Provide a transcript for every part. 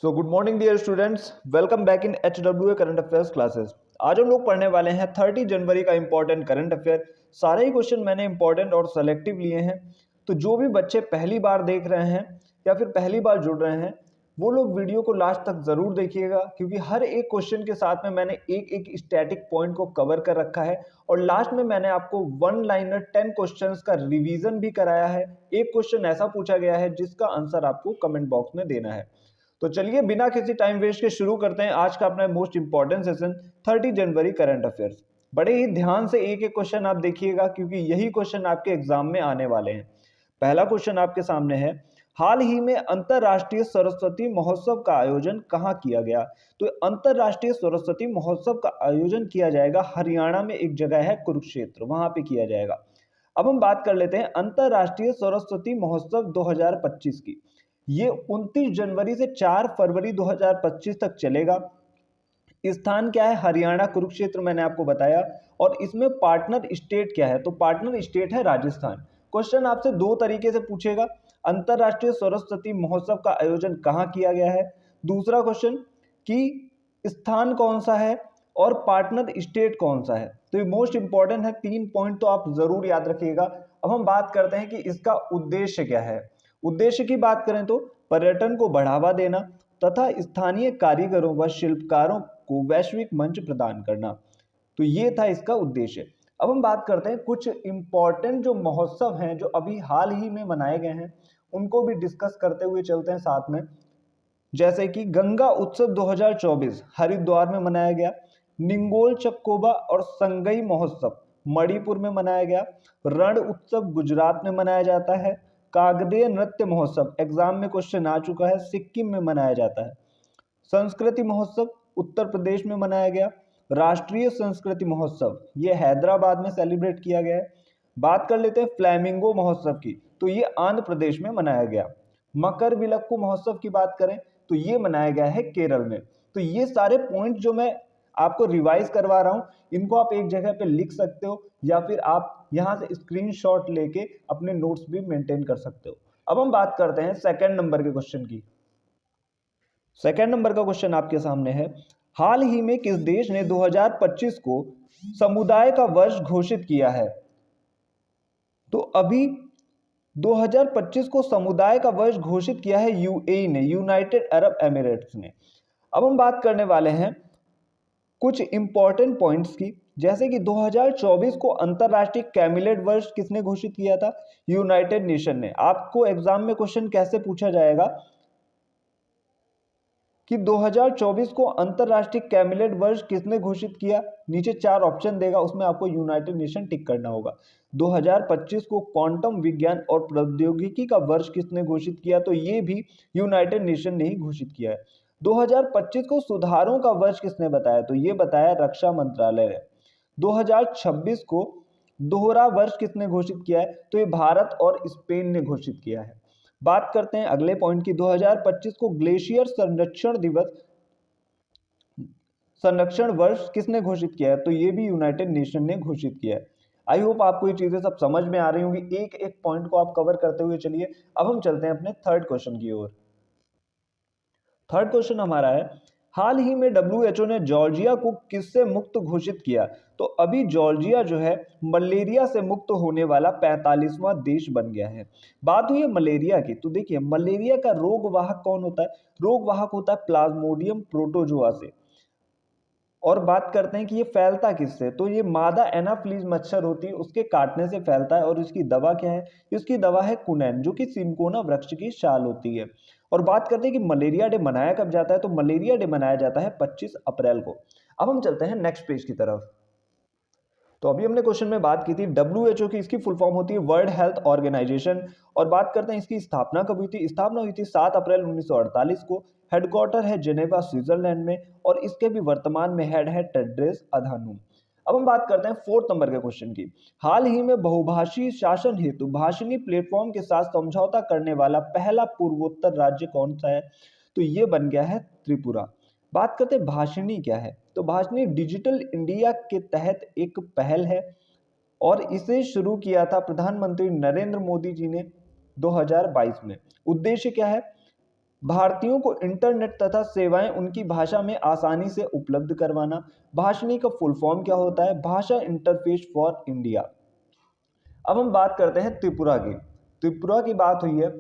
So good morning dear students, welcome back in HWA current affairs classes. आज हम लोग पढ़ने वाले हैं 30 जनवरी का इंपॉर्टेंट करंट अफेयर। सारे ही क्वेश्चन मैंने इंपॉर्टेंट और सेलेक्टिव लिए हैं। तो जो भी बच्चे पहली बार देख रहे हैं या फिर पहली बार जुड़ रहे हैं वो लोग वीडियो को लास्ट तक जरूर देखिएगा, क्योंकि हर एक क्वेश्चन के साथ में मैंने एक एक स्टैटिक पॉइंट को कवर कर रखा है और लास्ट में मैंने आपको वन लाइनर 10 क्वेश्चंस का रिवीजन भी कराया है। एक क्वेश्चन ऐसा पूछा गया है जिसका आंसर आपको कमेंट बॉक्स में देना है। तो चलिए बिना किसी टाइम वेस्ट के शुरू करते हैं आज का अपना मोस्ट इंपॉर्टेंट सेशन 30 जनवरी करंट अफेयर्स। बड़े ही ध्यान से एक एक क्वेश्चन आप देखिएगा, क्योंकि यही क्वेश्चन आपके एग्जाम में आने वाले हैं। पहला क्वेश्चन आपके सामने है, हाल ही में अंतरराष्ट्रीय सरस्वती महोत्सव का आयोजन कहाँ किया गया? तो अंतरराष्ट्रीय सरस्वती महोत्सव का आयोजन किया जाएगा हरियाणा में, एक जगह है कुरुक्षेत्र, वहां पे किया जाएगा। अब हम बात कर लेते हैं अंतरराष्ट्रीय सरस्वती महोत्सव 2025 की। ये 29 जनवरी से 4 फरवरी 2025 तक चलेगा। स्थान क्या है? हरियाणा कुरुक्षेत्र, मैंने आपको बताया। और इसमें पार्टनर स्टेट क्या है? तो पार्टनर स्टेट है राजस्थान। क्वेश्चन आपसे दो तरीके से पूछेगा, अंतरराष्ट्रीय सरस्वती महोत्सव का आयोजन कहाँ किया गया है, दूसरा क्वेश्चन कि स्थान कौन सा है और पार्टनर स्टेट कौन सा है। तो ये मोस्ट इंपॉर्टेंट है, 3 पॉइंट तो आप जरूर याद रखिएगा। अब हम बात करते हैं कि इसका उद्देश्य क्या है। उद्देश्य की बात करें तो पर्यटन को बढ़ावा देना तथा स्थानीय कारीगरों व शिल्पकारों को वैश्विक मंच प्रदान करना। तो ये था इसका उद्देश्य। अब हम बात करते हैं कुछ इंपॉर्टेंट जो महोत्सव हैं जो अभी हाल ही में मनाए गए हैं, उनको भी डिस्कस करते हुए चलते हैं साथ में। जैसे कि गंगा उत्सव 2024 हरिद्वार में मनाया गया, निंगोल चक्कोबा और संगई महोत्सव मणिपुर में मनाया गया, रण उत्सव गुजरात में मनाया जाता है, कागदेय नृत्य महोत्सव एग्जाम में क्वेश्चन आ चुका है, सिक्किम में मनाया जाता है, संस्कृति महोत्सव उत्तर प्रदेश में मनाया गया, राष्ट्रीय संस्कृति महोत्सव ये हैदराबाद में सेलिब्रेट किया गया है। बात कर लेते हैं फ्लैमिंगो महोत्सव की, तो ये आंध्र प्रदेश में मनाया गया। मकर विलक्कू महोत्सव की बात करें तो ये मनाया गया है केरल में। तो ये सारे पॉइंट जो मैं आपको रिवाइज करवा रहा हूं, इनको आप एक जगह पे लिख सकते हो या फिर आप यहां से स्क्रीनशॉट लेके अपने नोट्स भी मेंटेन कर सकते हो। अब हम बात करते हैं सेकंड नंबर के क्वेश्चन की। सेकंड नंबर का क्वेश्चन आपके सामने है, हाल ही में किस देश ने 2025 को समुदाय का वर्ष घोषित किया है? तो अभी 2025 को समुदाय का वर्ष घोषित किया है यूएई ने, यूनाइटेड अरब एमिरेट्स ने। अब हम बात करने वाले हैं कुछ इंपॉर्टेंट पॉइंट्स की, जैसे कि 2024 को अंतरराष्ट्रीय कैमिलेट वर्ष किसने घोषित किया था? यूनाइटेड नेशन ने। आपको एग्जाम में क्वेश्चन कैसे पूछा जाएगा कि 2024 को अंतरराष्ट्रीय कैमिलेट वर्ष किसने घोषित किया? नीचे 4 ऑप्शन देगा, उसमें आपको यूनाइटेड नेशन टिक करना होगा। 2025 को क्वांटम विज्ञान और प्रौद्योगिकी का वर्ष किसने घोषित किया? तो ये भी यूनाइटेड नेशन ने ही घोषित किया है। 2025 को सुधारों का वर्ष किसने बताया? तो ये बताया रक्षा मंत्रालय ने। 2026 को दोहरा वर्ष किसने घोषित किया है? तो ये भारत और स्पेन ने घोषित किया है। बात करते हैं अगले पॉइंट की, 2025 को ग्लेशियर संरक्षण वर्ष किसने घोषित किया है? तो ये भी यूनाइटेड नेशन ने घोषित किया है। आई होप आपको ये चीजें सब समझ में आ रही होंगी, एक एक पॉइंट को आप कवर करते हुए चलिए। अब हम चलते हैं अपने थर्ड क्वेश्चन की ओर। थर्ड क्वेश्चन हमारा है, हाल ही में डब्ल्यूएचओ ने जॉर्जिया को किससे मुक्त घोषित किया? तो अभी जॉर्जिया जो है मलेरिया से मुक्त होने वाला 45वां देश बन गया है। बात हुई है मलेरिया की, तो देखिए मलेरिया का रोग वाहक कौन होता है? रोग वाहक होता है प्लाज्मोडियम प्रोटोजोआ से। और बात करते हैं कि ये फैलता किससे? तो ये मादा एनाफ्लीज मच्छर होती है, उसके काटने से फैलता है। और इसकी दवा क्या है? इसकी दवा है कुनैन, जो कि सिंकोना वृक्ष की शाल होती है। और बात करते हैं कि मलेरिया डे मनाया कब जाता है? तो मलेरिया डे मनाया जाता है 25 अप्रैल को। अब हम चलते हैं नेक्स्ट पेज की तरफ। तो अभी हमने क्वेश्चन में बात की थी डब्ल्यूएचओ की, इसकी फुल फॉर्म होती है वर्ल्ड हेल्थ ऑर्गेनाइजेशन। और बात करते हैं इसकी स्थापना कब हुई थी? स्थापना हुई थी 7 अप्रैल 1948 को। हेडक्वार्टर है जेनेवा स्विट्जरलैंड में और इसके भी वर्तमान में हेड है टेड्रोस अधानोम। अब हम बात करते हैं फोर्थ नंबर के क्वेश्चन की, हाल ही में बहुभाषी शासन हेतु भाषणी प्लेटफॉर्म के साथ समझौता करने वाला पहला पूर्वोत्तर राज्य कौन सा है? तो ये बन गया है त्रिपुरा। बात करते हैं भाषणी क्या है? तो भाषणी डिजिटल इंडिया के तहत एक पहल है और इसे शुरू किया था प्रधानमंत्री नरेंद्र मोदी जी ने 2022 में। उद्देश्य क्या है? भारतीयों को इंटरनेट तथा सेवाएं उनकी भाषा में आसानी से उपलब्ध करवाना। भाषणी का फुल फॉर्म क्या होता है? भाषा इंटरफेस फॉर इंडिया। अब हम बात करते हैं त्रिपुरा की। त्रिपुरा की बात हुई है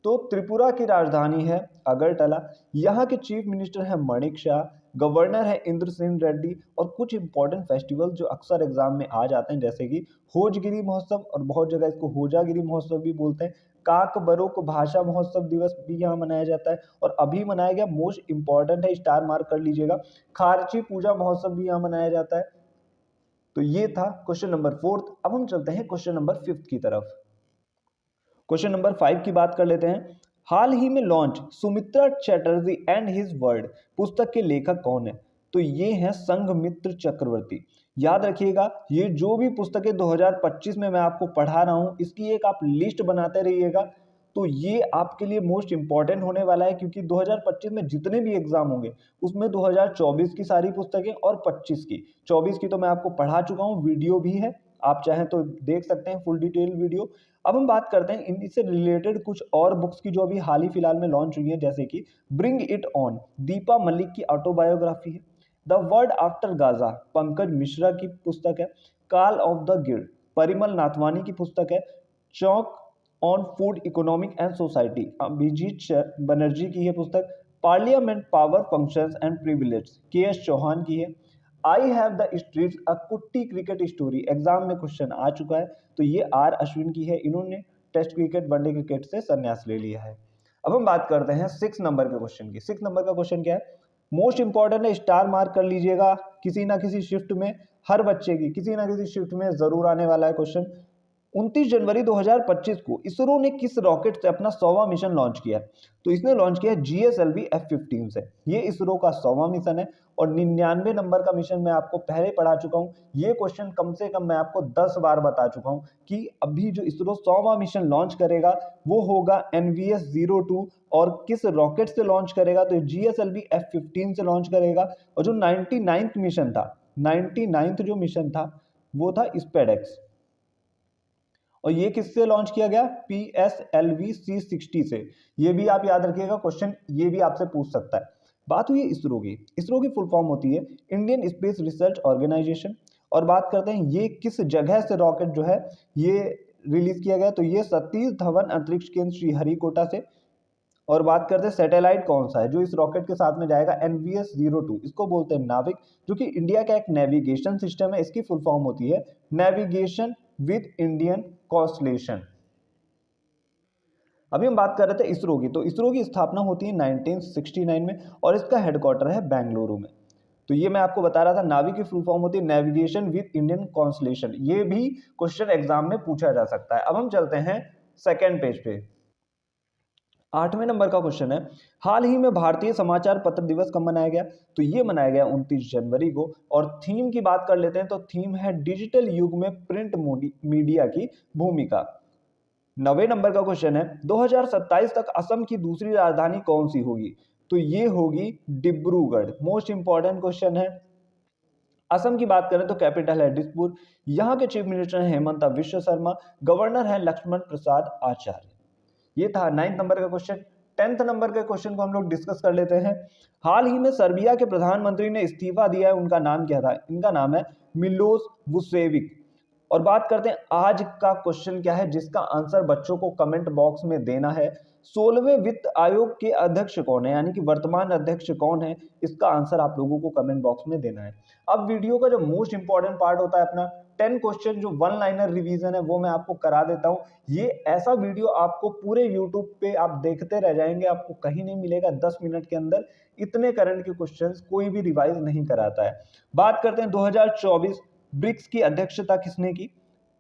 तो त्रिपुरा की राजधानी है अगरतला। यहाँ के चीफ मिनिस्टर हैं मणिक शाह, गवर्नर है इंद्र सिंह रेड्डी। और कुछ इंपॉर्टेंट फेस्टिवल जो अक्सर एग्जाम में आ जाते हैं जैसे कि होजगिरी महोत्सव, और बहुत जगह इसको होजागिरी महोत्सव भी बोलते हैं। काक बरोक भाषा महोत्सव दिवस भी यहाँ मनाया जाता है, और अभी मनाया गया मोस्ट इंपॉर्टेंट है, स्टार मार्क कर लीजिएगा, खारची पूजा महोत्सव भी यहाँ मनाया जाता है। तो ये था क्वेश्चन नंबर 4। अब हम चलते हैं क्वेश्चन नंबर 5 की तरफ। क्वेश्चन नंबर 5 की बात कर लेते हैं। हाल ही में launch Sumitra Chatterjee and his world पुस्तक के लेखक कौन है? तो ये हैं संघमित्र चक्रवर्ती। याद रखिएगा, ये जो भी पुस्तकें 2025 में मैं आपको पढ़ा रहा हूं इसकी एक आप लिस्ट बनाते रहिएगा। तो ये आपके लिए मोस्ट इंपॉर्टेंट होने वाला है, क्योंकि 2025 में जितने भी एग्जाम होंगे उसमें 2024 की सारी पुस्तकें और 25 की, 24 की तो मैं आपको पढ़ा चुका हूँ, वीडियो भी है, आप चाहें तो देख सकते हैं फुल डिटेल वीडियो। अब हम बात करते हैं इनसे रिलेटेड कुछ और बुक्स की जो अभी हाल ही फिलहाल में लॉन्च हुई है, जैसे कि bring it on, Deepa Malik की ऑटोबायोग्राफी है। The world after Gaza, Pankaj Mishra की पुस्तक है। Call of the guild, Parimal Nathwani की पुस्तक है। Choke on food economic and society, Abhijit Banerjee की है पुस्तक। Parliament power functions and privilege, K S Chauhan की है। I have the streets a Kutti cricket story, exam में क्वेश्चन आ चुका है, तो ये आर अश्विन की है। इन्होंने टेस्ट क्रिकेट वनडे क्रिकेट से संन्यास ले लिया है। अब हम बात करते हैं 6 नंबर के क्वेश्चन की। 6 नंबर का क्वेश्चन क्या है? मोस्ट इंपॉर्टेंट है, स्टार मार्क कर लीजिएगा, किसी ना किसी शिफ्ट में हर बच्चे की किसी ना किसी शिफ्ट में जरूर आने वाला है क्वेश्चन। 29 जनवरी 2025 को इसरो ने किस रॉकेट से अपना 100वां मिशन लॉन्च किया? तो इसने लॉन्च किया GSLV F-15 से। ये इसरो का 100वां मिशन है, और 99 नंबर का मिशन मैं आपको पहले पढ़ा चुका हूं। ये क्वेश्चन कम से कम मैं आपको 10 बार बता चुका हूं कि अभी जो इसरो 100वां मिशन लॉन्च करेगा वो होगा NVS-02, और किस रॉकेट से लॉन्च करेगा? तो GSLV F-15 से लॉन्च करेगा। और जो 99th मिशन था, 99th जो मिशन था वो था स्पेडेक्स, और ये किससे लॉन्च किया गया? PSLV C60 से। ये भी आप याद रखिएगा, क्वेश्चन ये भी आपसे पूछ सकता है। बात हुई इसरो की। इसरो की फुल फॉर्म होती है इंडियन स्पेस रिसर्च ऑर्गेनाइजेशन। और बात करते हैं ये किस जगह से रॉकेट जो है ये रिलीज किया गया? तो ये सतीश धवन अंतरिक्ष केंद्र श्रीहरिकोटा से। और बात करते हैं सैटेलाइट कौन सा है जो इस रॉकेट के साथ में जाएगा? NVS-02, इसको बोलते हैं नाविक, जो कि इंडिया का एक नेविगेशन सिस्टम है। इसकी फुल फॉर्म होती है नेविगेशन विद इंडियन कॉन्स्टलेशन। अभी हम बात कर रहे थे इसरो की। तो इसरो की स्थापना होती है 1969 में, और इसका हेडक्वार्टर है बेंगलुरु में। तो ये मैं आपको बता रहा था, नाविक की फुल फॉर्म होती है नेविगेशन विद इंडियन कॉन्स्टलेशन। ये भी क्वेश्चन एग्जाम में पूछा जा सकता है। अब हम चलते हैं सेकेंड पेज पे। 8वें नंबर का क्वेश्चन है, हाल ही में भारतीय समाचार पत्र दिवस कब मनाया गया? तो ये मनाया गया 29 जनवरी को। और थीम की बात कर लेते हैं, तो थीम है डिजिटल युग में प्रिंट मीडिया की भूमिका। 9वें नंबर का क्वेश्चन है, 2027 तक असम की दूसरी राजधानी कौन सी होगी? तो ये होगी डिब्रूगढ़। मोस्ट इंपॉर्टेंट क्वेश्चन है। असम की बात करें तो कैपिटल है दिसपुर। यहाँ के चीफ मिनिस्टर हैं हेमंता विश्व शर्मा, गवर्नर है लक्ष्मण प्रसाद आचार्य। ये था 9th नंबर का क्वेश्चन। 10th नंबर के क्वेश्चन को हम लोग डिस्कस कर लेते हैं। हाल ही में सर्बिया के प्रधानमंत्री ने इस्तीफा दिया है, उनका नाम क्या था? इनका नाम है मिलोस वुसेविक। और बात करते हैं आज का क्वेश्चन क्या है, जिसका आंसर बच्चों को कमेंट बॉक्स में देना है। 16वें वित्त आयोग के अध्यक्ष कौन है, यानी कि वर्तमान अध्यक्ष कौन है? इसका आंसर आप लोगों को कमेंट बॉक्स में देना है। अब वीडियो का जो मोस्ट इंपॉर्टेंट पार्ट होता है अपना 10 क्वेश्चन जो वन लाइनर रिवीजन है वो मैं आपको करा देता हूं। ये ऐसा वीडियो आपको पूरे यूट्यूब पे आप देखते रह जाएंगे, आपको कहीं नहीं मिलेगा। 10 मिनट के अंदर इतने करंट के क्वेश्चंस कोई भी रिवाइज नहीं कराता है। बात करते हैं 2024 ब्रिक्स की अध्यक्षता किसने की?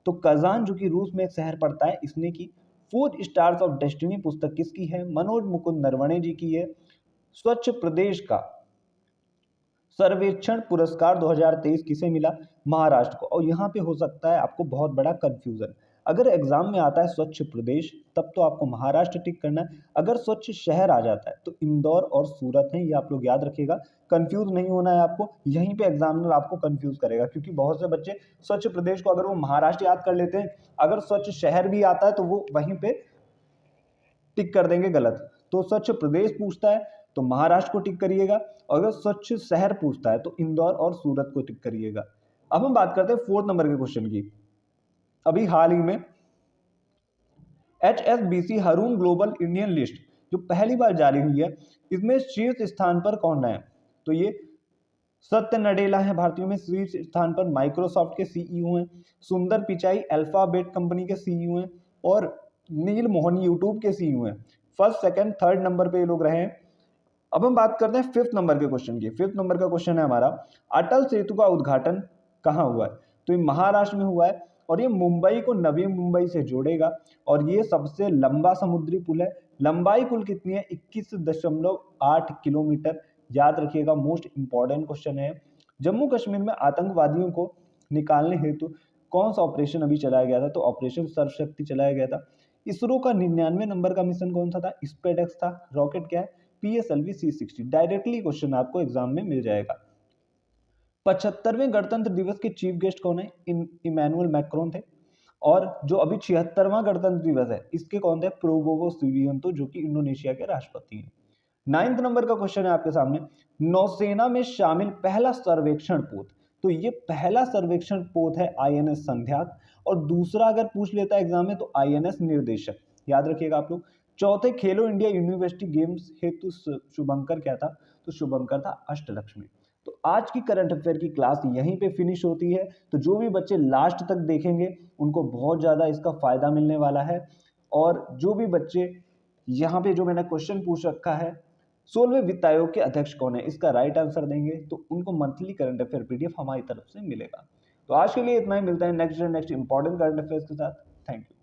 तो कजान, जो कि रूस में एक शहर पड़ता है, इसने की। 4 स्टार्स ऑफ डेस्टिनी पुस्तक किसकी है? मनोज मुकुंद नरवणे जी की है। स्वच्छ प्रदेश का सर्वेक्षण पुरस्कार 2023 किसे मिला? महाराष्ट्र को। और यहाँ पे हो सकता है आपको बहुत बड़ा कंफ्यूजन, अगर एग्जाम में आता है स्वच्छ प्रदेश तब तो आपको महाराष्ट्र टिक करना है, अगर स्वच्छ शहर आ जाता है तो इंदौर और सूरत है। ये आप लोग याद रखिएगा, कंफ्यूज नहीं होना है आपको। यहीं पे एग्जामिनर आपको कंफ्यूज करेगा, क्योंकि बहुत से बच्चे स्वच्छ प्रदेश को अगर वो महाराष्ट्र याद कर लेते हैं, अगर स्वच्छ शहर भी आता है तो वो वहीं पे टिक कर देंगे गलत। तो स्वच्छ प्रदेश पूछता है तो महाराष्ट्र को टिक करिएगा, और अगर स्वच्छ शहर पूछता है तो इंदौर और सूरत को टिक करिएगा। अब हम बात करते हैं 4 नंबर के क्वेश्चन की। अभी हाल ही में HSBC रून ग्लोबल इंडियन लिस्ट जो पहली बार जारी हुई है, इसमें शीर्ष स्थान पर कौन है? तो ये सत्य नडेला है भारतीयों में। शीर्ष स्थान पर माइक्रोसॉफ्ट के सीईओ हैं, सुंदर पिचाई अल्फाबेट कंपनी के सीईओ हैं, और नील मोहन यूट्यूब के सीईओ हैं। फर्स्ट सेकंड थर्ड नंबर पे ये लोग रहे हैं। अब हम बात करते हैं 5th नंबर के क्वेश्चन की। 5th नंबर का क्वेश्चन है हमारा, अटल सेतु का उद्घाटन कहाँ हुआ है? तो ये महाराष्ट्र में हुआ है, और ये मुंबई को नवी मुंबई से जोड़ेगा, और ये सबसे लंबा समुद्री पुल है। लंबाई कुल कितनी है? 21.8 किलोमीटर। याद रखिएगा, मोस्ट इंपॉर्टेंट क्वेश्चन है। जम्मू कश्मीर में आतंकवादियों को निकालने हेतु कौन सा ऑपरेशन अभी चलाया गया था? तो ऑपरेशन सर्वशक्ति चलाया गया था। इसरो का 99 नंबर का मिशन कौन सा था? स्पेसएक्स था। रॉकेट क्या है? PSLV C60। डायरेक्टली क्वेश्चन आपको एग्जाम में मिल जाएगा। 75वें गणतंत्र दिवस के चीफ गेस्ट कौन है? इमैनुअल मैक्रोन थे। और जो अभी 76वां गणतंत्र दिवस है, इसके कौन थे? प्रोबोवो सुबियांतो, जो कि इंडोनेशिया के राष्ट्रपति हैं। 9th नंबर का क्वेश्चन है आपके सामने, नौसेना में शामिल पहला सर्वेक्षण पोत। तो ये पहला सर्वेक्षण पोत है INS संध्याक, और दूसरा अगर पूछ लेता है एग्जाम में तो INS निर्देशक। याद रखिएगा आप लोग। चौथे खेलो इंडिया यूनिवर्सिटी गेम्स हेतु शुभंकर क्या था? तो शुभंकर था अष्टलक्ष्मी। तो आज की करंट अफेयर की क्लास यहीं पे फिनिश होती है। तो जो भी बच्चे लास्ट तक देखेंगे उनको बहुत ज़्यादा इसका फायदा मिलने वाला है। और जो भी बच्चे यहाँ पे जो मैंने क्वेश्चन पूछ रखा है, 16वें वित्त आयोग के अध्यक्ष कौन है, इसका राइट आंसर देंगे तो उनको मंथली करंट अफेयर PDF हमारी तरफ से मिलेगा। तो आज के लिए इतना ही, मिलता है नेक्स्ट इंपॉर्टेंट करंट अफेयर्स के साथ। Thank you.